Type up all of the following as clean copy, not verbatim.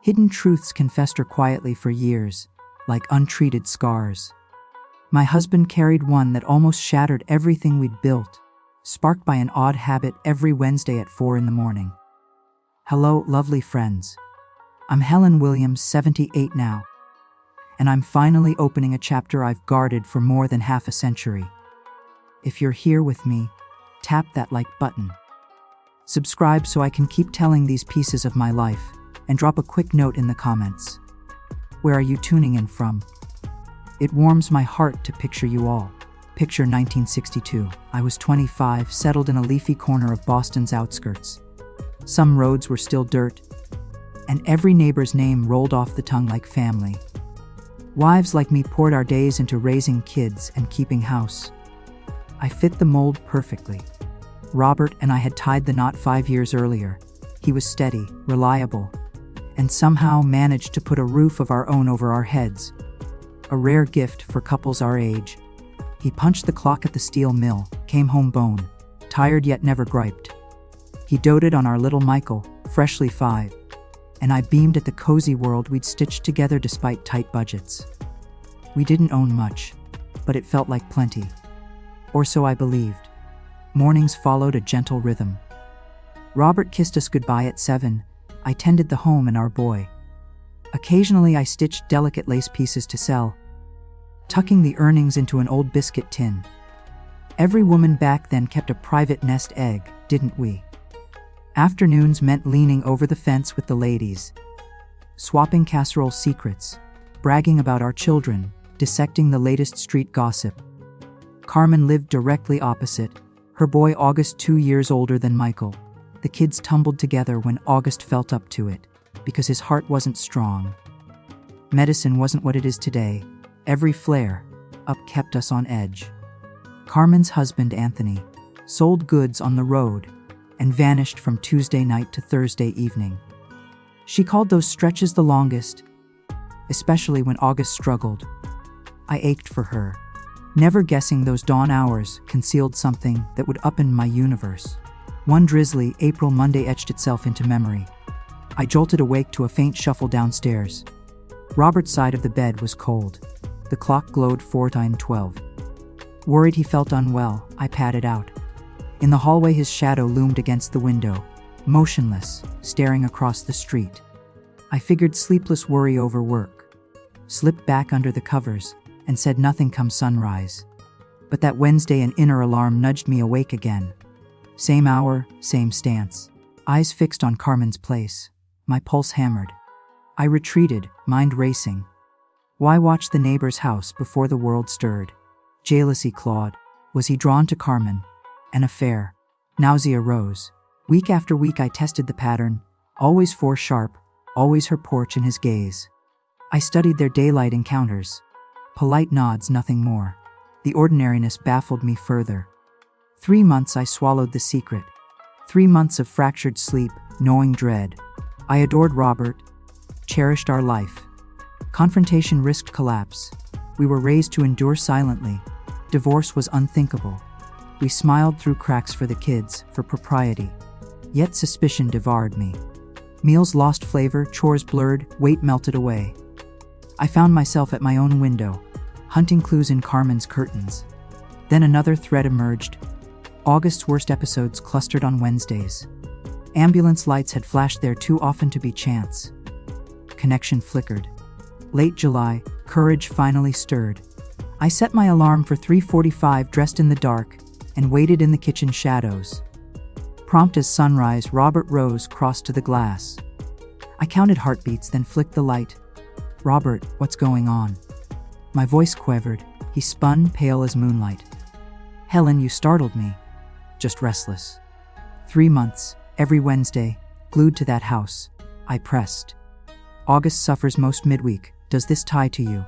Hidden truths can fester quietly for years, like untreated scars. My husband carried one that almost shattered everything we'd built, sparked by an odd habit every Wednesday at 4 in the morning. Hello, lovely friends. I'm Helen Williams, 78 now, and I'm finally opening a chapter I've guarded for more than half a century. If you're here with me, tap that like button. Subscribe so I can keep telling these pieces of my life, and drop a quick note in the comments. Where are you tuning in from? It warms my heart to picture you all. Picture 1962. I was 25, settled in a leafy corner of Boston's outskirts. Some roads were still dirt, and every neighbor's name rolled off the tongue like family. Wives like me poured our days into raising kids and keeping house. I fit the mold perfectly. Robert and I had tied the knot 5 years earlier. He was steady, reliable, and somehow managed to put a roof of our own over our heads. A rare gift for couples our age. He punched the clock at the steel mill, came home bone, tired yet never griped. He doted on our little Michael, freshly 5, and I beamed at the cozy world we'd stitched together despite tight budgets. We didn't own much, but it felt like plenty. Or so I believed. Mornings followed a gentle rhythm. Robert kissed us goodbye at 7. I tended the home and our boy. Occasionally I stitched delicate lace pieces to sell, tucking the earnings into an old biscuit tin. Every woman back then kept a private nest egg, didn't we? Afternoons meant leaning over the fence with the ladies, swapping casserole secrets, bragging about our children, dissecting the latest street gossip. Carmen lived directly opposite, her boy August 2 years older than Michael. The kids tumbled together when August felt up to it, because his heart wasn't strong. Medicine wasn't what it is today. Every flare-up kept us on edge. Carmen's husband, Anthony, sold goods on the road and vanished from Tuesday night to Thursday evening. She called those stretches the longest, especially when August struggled. I ached for her, never guessing those dawn hours concealed something that would upend my universe. One drizzly April Monday etched itself into memory. I jolted awake to a faint shuffle downstairs. Robert's side of the bed was cold. The clock glowed 4:12. Worried he felt unwell, I padded out. In the hallway his shadow loomed against the window, motionless, staring across the street. I figured sleepless worry over work, slipped back under the covers, and said nothing come sunrise. But that Wednesday an inner alarm nudged me awake again. Same hour, same stance. Eyes fixed on Carmen's place. My pulse hammered. I retreated, mind racing. Why watch the neighbor's house before the world stirred? Jealousy clawed. Was he drawn to Carmen? An affair. Nausea rose. Week after week I tested the pattern. Always 4 sharp, always her porch and his gaze. I studied their daylight encounters. Polite nods, nothing more. The ordinariness baffled me further. 3 months I swallowed the secret. 3 months of fractured sleep, gnawing dread. I adored Robert, cherished our life. Confrontation risked collapse. We were raised to endure silently. Divorce was unthinkable. We smiled through cracks for the kids, for propriety. Yet suspicion devoured me. Meals lost flavor, chores blurred, weight melted away. I found myself at my own window, hunting clues in Carmen's curtains. Then another thread emerged. August's worst episodes clustered on Wednesdays. Ambulance lights had flashed there too often to be chance. Connection flickered. Late July, courage finally stirred. I set my alarm for 3:45, dressed in the dark, and waited in the kitchen shadows. Prompt as sunrise, Robert rose, crossed to the glass. I counted heartbeats, then flicked the light. "Robert, what's going on?" My voice quivered. He spun, pale as moonlight. "Helen, you startled me." "Just restless." 3 months, every Wednesday, glued to that house. I pressed. "August suffers most midweek. Does this tie to you?"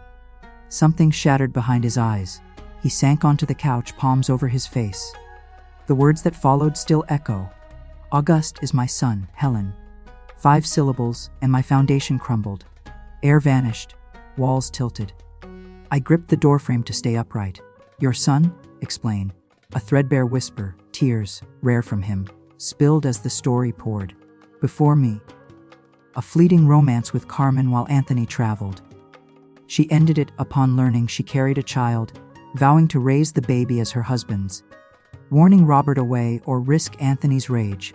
Something shattered behind his eyes. He sank onto the couch, palms over his face. The words that followed still echo. "August is my son, Helen." 5 syllables, and my foundation crumbled. Air vanished. Walls tilted. I gripped the doorframe to stay upright. "Your son?" "Explain." A threadbare whisper, tears, rare from him, spilled as the story poured. Before me, a fleeting romance with Carmen while Anthony traveled. She ended it upon learning she carried a child, vowing to raise the baby as her husband's, warning Robert away or risk Anthony's rage.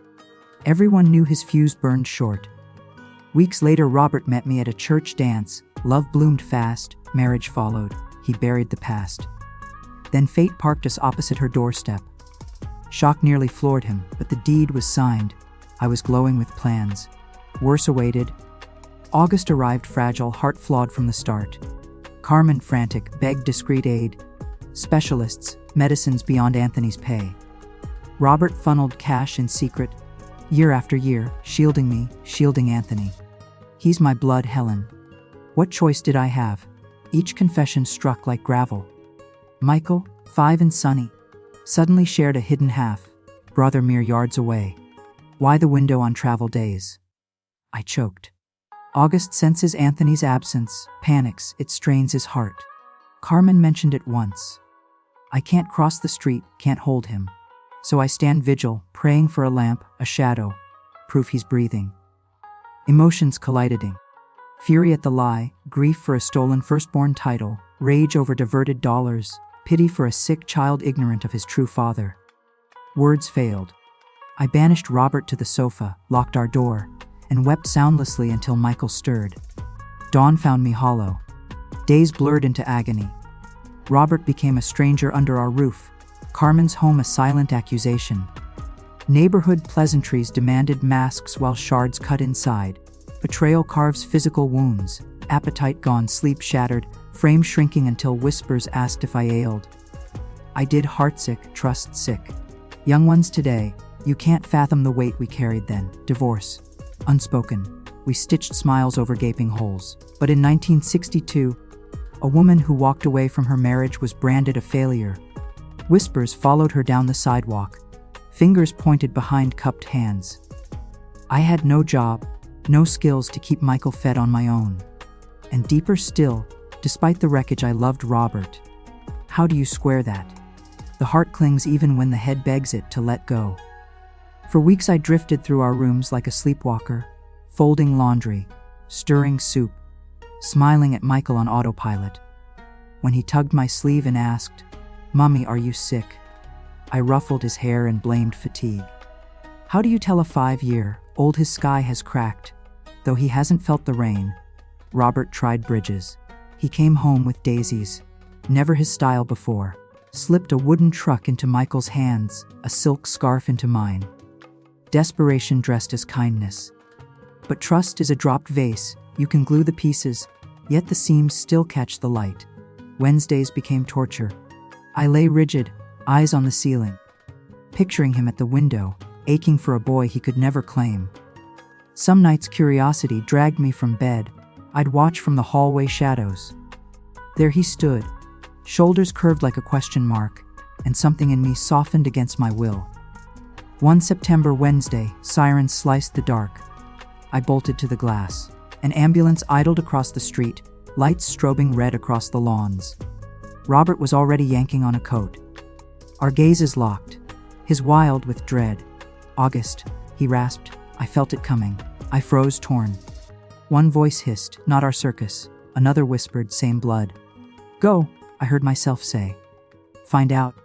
Everyone knew his fuse burned short. Weeks later, Robert met me at a church dance. Love bloomed fast, marriage followed. He buried the past. Then fate parked us opposite her doorstep. Shock nearly floored him, but the deed was signed. I was glowing with plans. Worse awaited. August arrived fragile, heart flawed from the start. Carmen, frantic, begged discreet aid. Specialists, medicines beyond Anthony's pay. Robert funneled cash in secret, year after year, shielding me, shielding Anthony. He's my blood, Helen. What choice did I have? Each confession struck like gravel. Michael, 5 and sunny, suddenly shared a hidden half, brother mere yards away. Why the window on travel days? I choked. August senses Anthony's absence, panics, it strains his heart. Carmen mentioned it once. I can't cross the street, can't hold him. So I stand vigil, praying for a lamp, a shadow, proof he's breathing. Emotions colliding. Fury at the lie, grief for a stolen firstborn title, rage over diverted dollars, pity for a sick child ignorant of his true father. Words failed. I banished Robert to the sofa, locked our door, and wept soundlessly until Michael stirred. Dawn found me hollow. Days blurred into agony. Robert became a stranger under our roof. Carmen's home a silent accusation. Neighborhood pleasantries demanded masks while shards cut inside. Betrayal carves physical wounds. Appetite gone, sleep shattered, frame shrinking until whispers asked if I ailed. I did heartsick, trust sick. Young ones today, you can't fathom the weight we carried then. Divorce. Unspoken. We stitched smiles over gaping holes. But in 1962, a woman who walked away from her marriage was branded a failure. Whispers followed her down the sidewalk. Fingers pointed behind cupped hands. I had no job, no skills to keep Michael fed on my own. And deeper still, despite the wreckage, I loved Robert. How do you square that? The heart clings even when the head begs it to let go. For weeks I drifted through our rooms like a sleepwalker, folding laundry, stirring soup, smiling at Michael on autopilot. When he tugged my sleeve and asked, "Mommy, are you sick?" I ruffled his hair and blamed fatigue. How do you tell a 5-year-old his sky has cracked, though he hasn't felt the rain? Robert tried bridges. He came home with daisies, never his style before, slipped a wooden truck into Michael's hands, a silk scarf into mine. Desperation dressed as kindness. But trust is a dropped vase. You can glue the pieces, yet the seams still catch the light. Wednesdays became torture. I lay rigid, eyes on the ceiling, picturing him at the window, aching for a boy he could never claim. Some nights curiosity dragged me from bed. I'd watch from the hallway shadows. There he stood, shoulders curved like a question mark, and something in me softened against my will. One September Wednesday, sirens sliced the dark. I bolted to the glass. An ambulance idled across the street, lights strobing red across the lawns. Robert was already yanking on a coat. Our gazes locked, his wild with dread. "August," he rasped. I felt it coming. I froze, torn. One voice hissed, "Not our circus." Another whispered, "Same blood." "Go," I heard myself say. "Find out."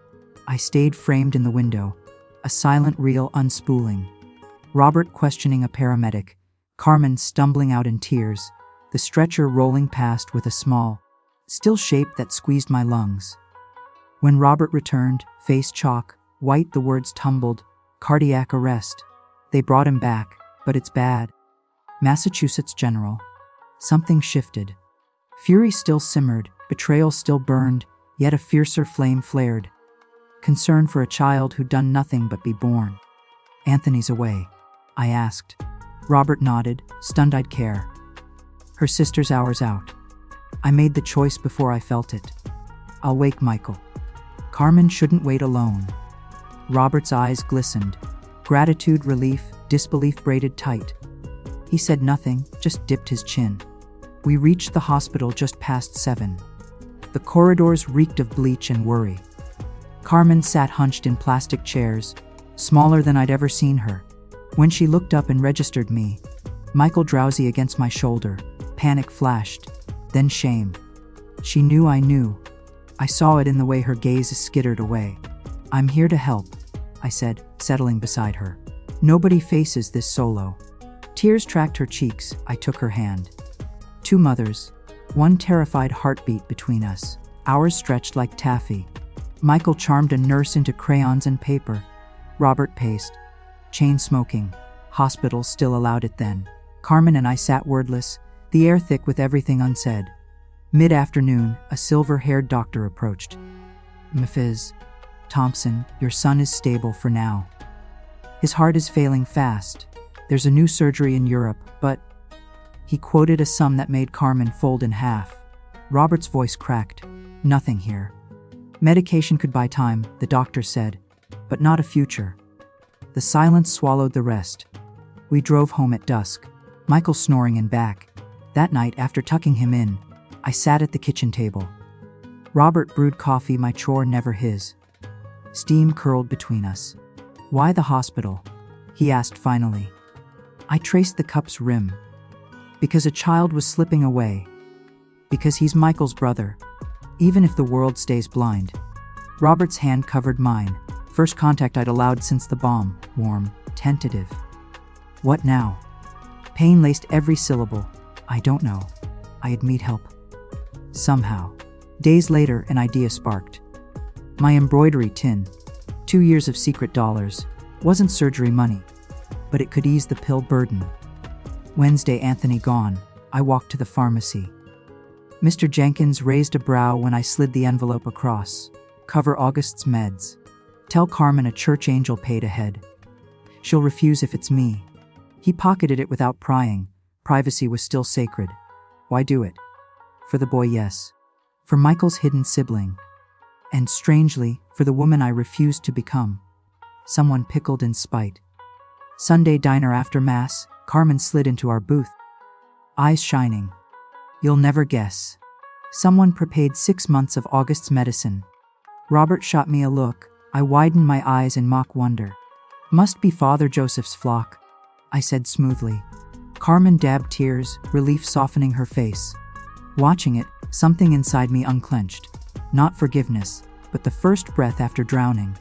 I stayed framed in the window, a silent reel unspooling. Robert questioning a paramedic, Carmen stumbling out in tears, the stretcher rolling past with a small, still shape that squeezed my lungs. When Robert returned, face chalk, white, the words tumbled, "Cardiac arrest." They brought him back, but it's bad. Massachusetts General. Something shifted. Fury still simmered, betrayal still burned, yet a fiercer flame flared. Concern for a child who'd done nothing but be born. "Anthony's away?" I asked. Robert nodded, stunned I'd care. "Her sister's hours out." I made the choice before I felt it. "I'll wake Michael." Carmen shouldn't wait alone. Robert's eyes glistened. Gratitude, relief, disbelief braided tight. He said nothing, just dipped his chin. We reached the hospital just past 7. The corridors reeked of bleach and worry. Carmen sat hunched in plastic chairs, smaller than I'd ever seen her. When she looked up and registered me, Michael drowsy against my shoulder. Panic flashed. Then shame. She knew I knew. I saw it in the way her gaze skittered away. I'm here to help, I said, settling beside her. Nobody faces this solo. Tears tracked her cheeks. I took her hand. Two mothers. One terrified heartbeat between us. Ours stretched like taffy. Michael charmed a nurse into crayons and paper. Robert paced. Chain smoking. Hospital still allowed it then. Carmen and I sat wordless, the air thick with everything unsaid. Mid-afternoon, a silver-haired doctor approached. Mrs. Thompson, your son is stable for now. His heart is failing fast. There's a new surgery in Europe, but... He quoted a sum that made Carmen fold in half. Robert's voice cracked. Nothing here. Medication could buy time, the doctor said, but not a future. The silence swallowed the rest. We drove home at dusk, Michael snoring in back. That night, after tucking him in, I sat at the kitchen table. Robert brewed coffee, my chore, never his. Steam curled between us. Why the hospital? He asked finally. I traced the cup's rim. Because a child was slipping away. Because he's Michael's brother. Even if the world stays blind. Robert's hand covered mine. First contact I'd allowed since the bomb. Warm, tentative. What now? Pain laced every syllable. I don't know. I'd need help. Somehow. Days later, an idea sparked. My embroidery tin. 2 years of secret dollars. Wasn't surgery money. But it could ease the pill burden. Wednesday, Anthony gone. I walked to the pharmacy. Mr. Jenkins raised a brow when I slid the envelope across. Cover August's meds. Tell Carmen a church angel paid ahead. She'll refuse if it's me. He pocketed it without prying. Privacy was still sacred. Why do it? For the boy, yes. For Michael's hidden sibling. And strangely, for the woman I refused to become. Someone pickled in spite. Sunday diner after Mass, Carmen slid into our booth. Eyes shining. You'll never guess. Someone prepaid 6 months of August's medicine. Robert shot me a look. I widened my eyes in mock wonder. Must be Father Joseph's flock, I said smoothly. Carmen dabbed tears, relief softening her face. Watching it, something inside me unclenched. Not forgiveness, but the first breath after drowning.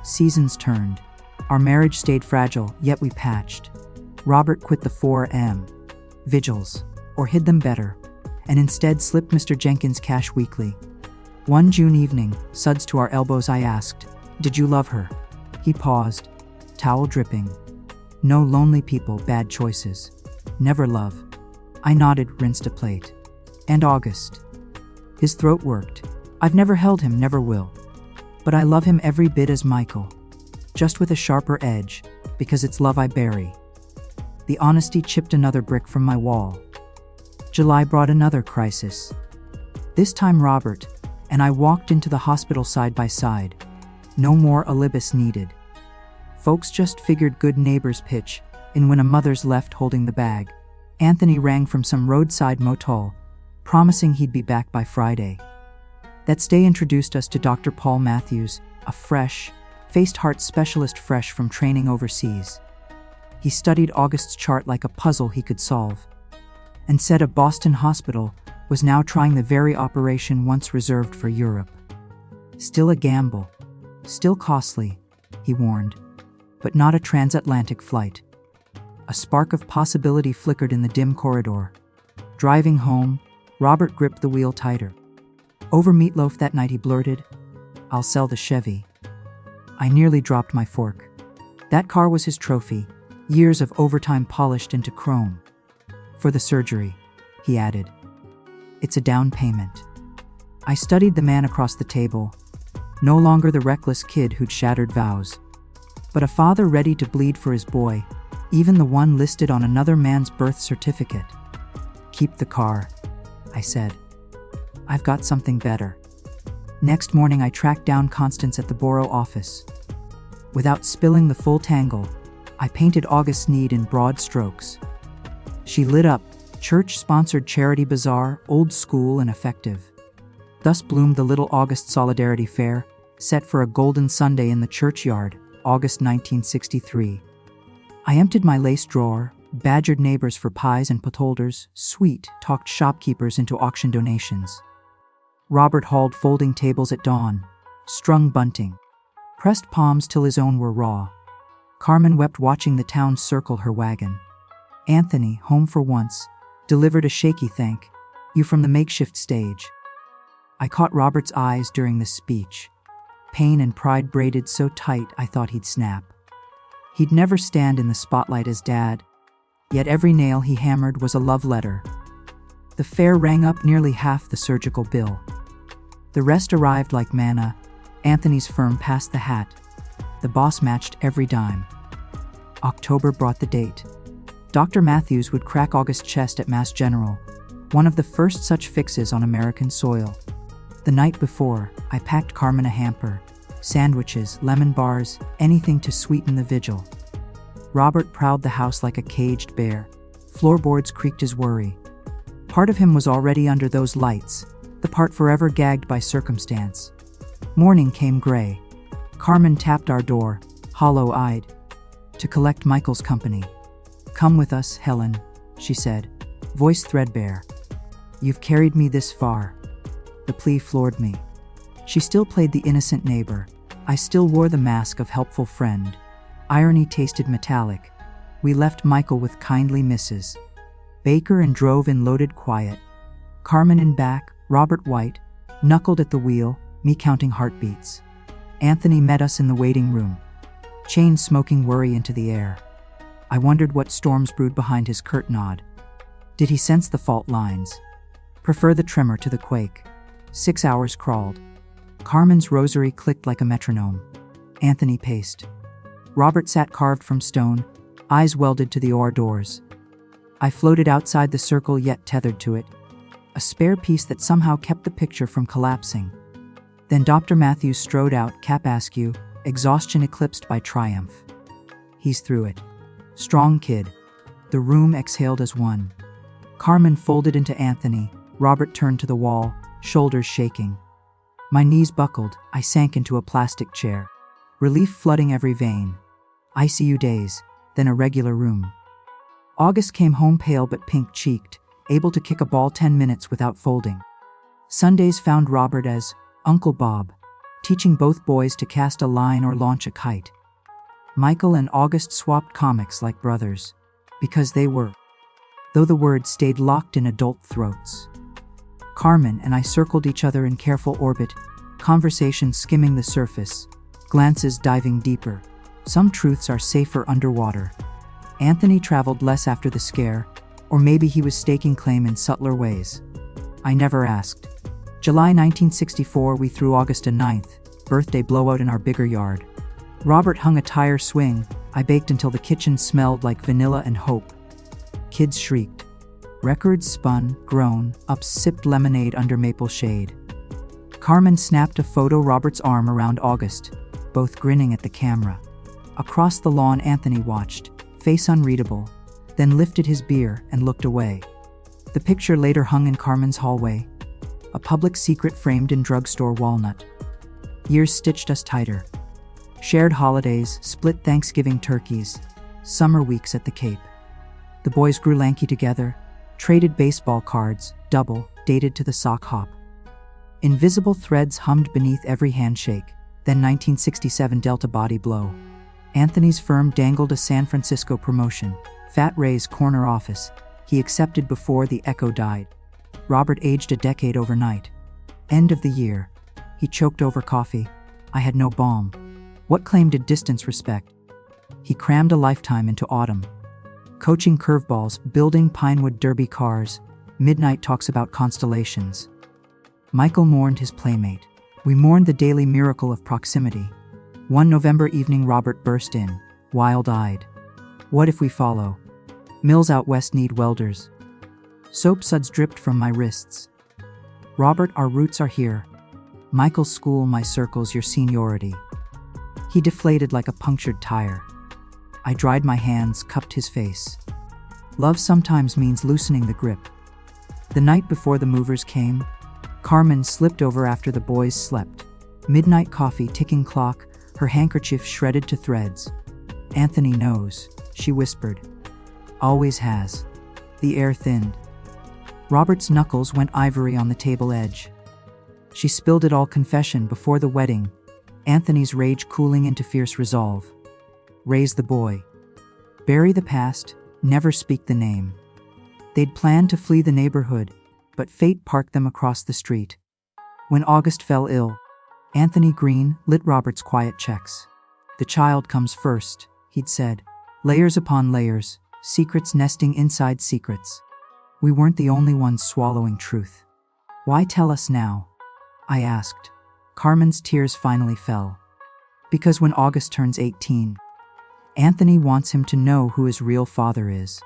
Seasons turned. Our marriage stayed fragile, yet we patched. Robert quit the 4 a.m. vigils, or hid them better, and instead slipped Mr. Jenkins cash weekly. One June evening, suds to our elbows, I asked, "Did you love her?" He paused, towel dripping. No, lonely people, bad choices. Never love. I nodded, rinsed a plate. And August. His throat worked. I've never held him, never will. But I love him every bit as Michael. Just with a sharper edge, because it's love I bury. The honesty chipped another brick from my wall. July brought another crisis. This time Robert and I walked into the hospital side by side. No more alibis needed. Folks just figured good neighbors pitch in when a mother's left holding the bag. Anthony rang from some roadside motel, promising he'd be back by Friday. That stay introduced us to Dr. Paul Matthews, a fresh-faced heart specialist fresh from training overseas. He studied August's chart like a puzzle he could solve, and said a Boston hospital was now trying the very operation once reserved for Europe. Still a gamble, still costly, he warned, but not a transatlantic flight. A spark of possibility flickered in the dim corridor. Driving home, Robert gripped the wheel tighter. Over meatloaf that night he blurted, "I'll sell the Chevy." I nearly dropped my fork. That car was his trophy, years of overtime polished into chrome. For the surgery, he added. It's a down payment. I studied the man across the table, no longer the reckless kid who'd shattered vows, but a father ready to bleed for his boy, even the one listed on another man's birth certificate. Keep the car, I said. I've got something better. Next morning I tracked down Constance at the borough office. Without spilling the full tangle, I painted August's need in broad strokes. She lit up, church-sponsored charity bazaar, old school and effective. Thus bloomed the Little August Solidarity Fair, set for a golden Sunday in the churchyard, August 1963. I emptied my lace drawer, badgered neighbors for pies and potholders, sweet, talked shopkeepers into auction donations. Robert hauled folding tables at dawn, strung bunting, pressed palms till his own were raw. Carmen wept watching the town circle her wagon. Anthony, home for once, delivered a shaky thank you from the makeshift stage. I caught Robert's eyes during the speech. Pain and pride braided so tight I thought he'd snap. He'd never stand in the spotlight as Dad, yet every nail he hammered was a love letter. The fare rang up nearly half the surgical bill. The rest arrived like manna. Anthony's firm passed the hat. The boss matched every dime. October brought the date. Dr. Matthews would crack August's chest at Mass General, one of the first such fixes on American soil. The night before, I packed Carmen a hamper. Sandwiches, lemon bars, anything to sweeten the vigil. Robert prowled the house like a caged bear. Floorboards creaked his worry. Part of him was already under those lights, the part forever gagged by circumstance. Morning came gray. Carmen tapped our door, hollow-eyed, to collect Michael's company. "Come with us, Helen," she said, voice threadbare. "You've carried me this far." The plea floored me. She still played the innocent neighbor. I still wore the mask of helpful friend. Irony tasted metallic. We left Michael with kindly misses. Baker and drove in loaded quiet. Carmen in back, Robert white, knuckled at the wheel, me counting heartbeats. Anthony met us in the waiting room. Chain-smoking worry into the air. I wondered what storms brewed behind his curt nod. Did he sense the fault lines? Prefer the tremor to the quake? 6 hours crawled. Carmen's rosary clicked like a metronome. Anthony paced. Robert sat carved from stone, eyes welded to the ore doors. I floated outside the circle yet tethered to it, a spare piece that somehow kept the picture from collapsing. Then Dr. Matthews strode out, cap askew, exhaustion eclipsed by triumph. He's through it. Strong kid. The room exhaled as one. Carmen folded into Anthony. Robert turned to the wall, shoulders shaking. My knees buckled. I sank into a plastic chair. Relief flooding every vein. ICU days, then a regular room. August came home pale but pink-cheeked, able to kick a ball 10 minutes without folding. Sundays found Robert as Uncle Bob, teaching both boys to cast a line or launch a kite. Michael and August swapped comics like brothers, because they were, though the words stayed locked in adult throats. Carmen and I circled each other in careful orbit, conversation skimming the surface, glances diving deeper. Some truths are safer underwater. Anthony traveled less after the scare, or maybe he was staking claim in subtler ways. I never asked. July 1964, we threw August a 9th, birthday blowout in our bigger yard. Robert hung a tire swing. I baked until the kitchen smelled like vanilla and hope. Kids shrieked. Records spun, grown, ups sipped lemonade under maple shade. Carmen snapped a photo, Robert's arm around August, both grinning at the camera. Across the lawn, Anthony watched, face unreadable, then lifted his beer and looked away. The picture later hung in Carmen's hallway, a public secret framed in drugstore walnut. Years stitched us tighter. Shared holidays, split Thanksgiving turkeys, summer weeks at the Cape. The boys grew lanky together, traded baseball cards, double, dated to the sock hop. Invisible threads hummed beneath every handshake, then 1967 Delta body blow. Anthony's firm dangled a San Francisco promotion, Fat Ray's corner office. He accepted before the echo died. Robert aged a decade overnight. End of the year. He choked over coffee. I had no balm. What claim did distance respect? He crammed a lifetime into autumn. Coaching curveballs, building Pinewood Derby cars, midnight talks about constellations. Michael mourned his playmate. We mourned the daily miracle of proximity. One November evening, Robert burst in, wild-eyed. What if we follow? Mills out west need welders. Soap suds dripped from my wrists. Robert, our roots are here. Michael's school, my circles, your seniority. He deflated like a punctured tire. I dried my hands, cupped his face. Love sometimes means loosening the grip. The night before the movers came, Carmen slipped over after the boys slept. Midnight coffee, ticking clock, her handkerchief shredded to threads. Anthony knows, she whispered. Always has. The air thinned. Robert's knuckles went ivory on the table edge. She spilled it all confession before the wedding, Anthony's rage cooling into fierce resolve. Raise the boy. Bury the past, never speak the name. They'd planned to flee the neighborhood, but fate parked them across the street. When August fell ill, Anthony Green lit Robert's quiet checks. The child comes first, he'd said. Layers upon layers, secrets nesting inside secrets. We weren't the only ones swallowing truth. Why tell us now? I asked. Carmen's tears finally fell. Because when August turns 18, Anthony wants him to know who his real father is.